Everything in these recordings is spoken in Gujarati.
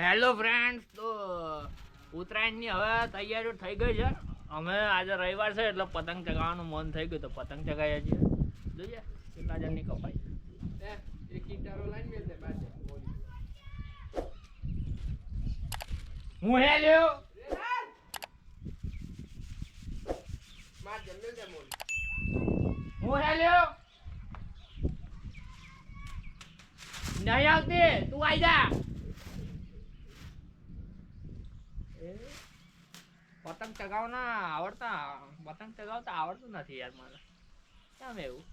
હેલો ફ્રેન્ડ્સ, તો ઉત્તરાયણની હવે તૈયારીઓ થઈ ગઈ છે. અમે આજે રવિવાર છે એટલે પતંગ ચગાવવાનું મન થઈ ગયું તો પતંગ ચગાવ્યા છીએ. જોઈએ કેટલા જણની કપાઈ. એક ઈટારો લાઈન મેલ દે બાજે હું હે લ્યો માર જંગલ દે મોલ હું હે લ્યો નહીં આવતી, તું આઈ જા. પતંગ ચગાવના પતંગ ચગાવતા આવડતું નથી યાર મને. કેમ એવું?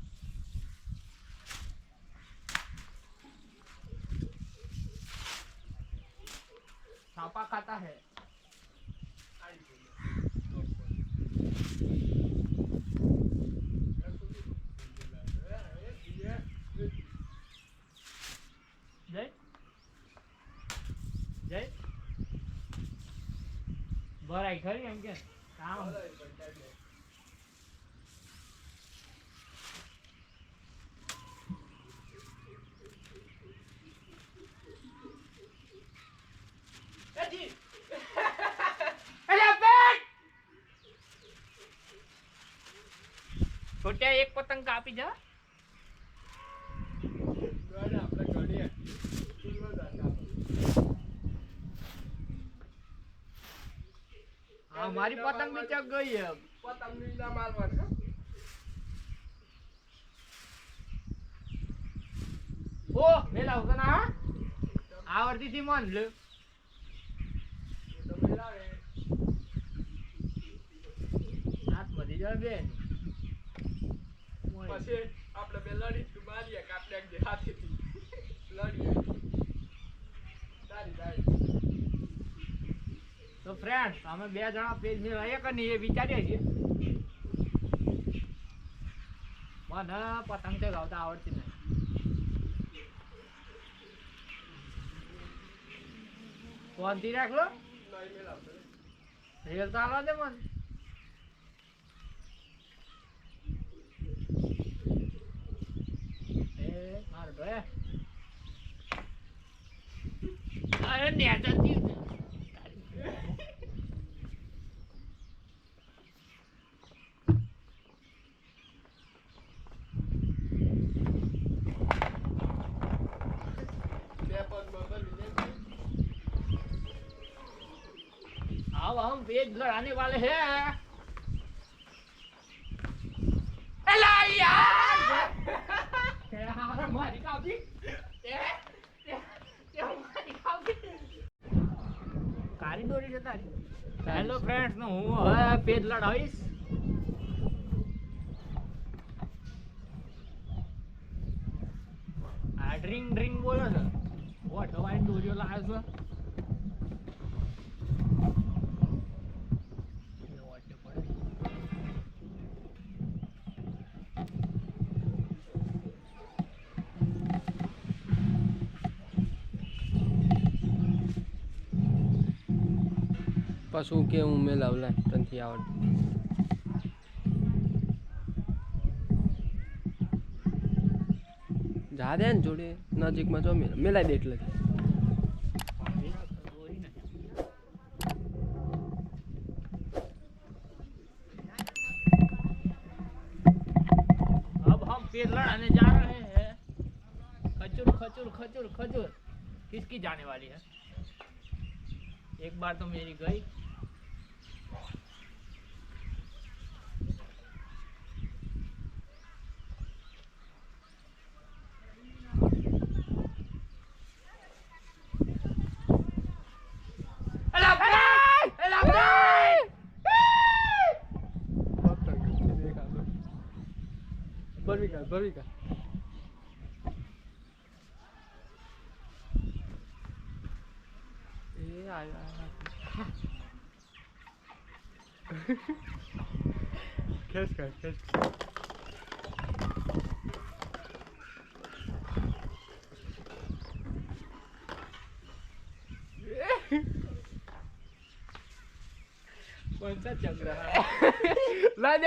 छापा खाता है. जय जय बराई खरी एम के काम छोटे एक पतंग कापी जा. हमारी पतंग भी चग गई है. पतंग नीला मारवा है. ओ मेला होता ना आवडती थी मान लो. तो मेला है हाथ मध्ये जा बेन. પછી આપણે બે લડી તું મારીએ કાપડે જે હાથેથી લડીએ તારી તો ફ્રેન્ડ્સ અમે બે જણા પેજ મે આયા કે નહીં એ વિચારીએ છીએ. મને પતંગ ચગાવતા આવડતી નહીં. કોનથી રાખ લો નહીં મેલા રેલ તો આલો દે મને. માર બે અરે નેચરથી अब हम पेज लड़ाने वाले हैं. एला यार हमारी काफी કારી દોરી છે તારી. હેલો ફ્રેન્ડ્સ, હું હવે પેજ લડાવીશ. આ ડ્રિંક બોલો છે. વોટ હવાઈ દોરીઓ લાવ્યો છે. પશુ કે હું મેલાવલા તનથી આવડ જા દે ને જોડે નજીકમાં જો મેલાઈ દે એટલે अब हम पेड़ लड़ाने जा रहे हैं. खजूर खजूर खजूर खजूर किसकी जाने वाली है? एक बार तो मेरी गई. ભવિકા એ આયા ખેસ कौन सा चल रहा है? ला दे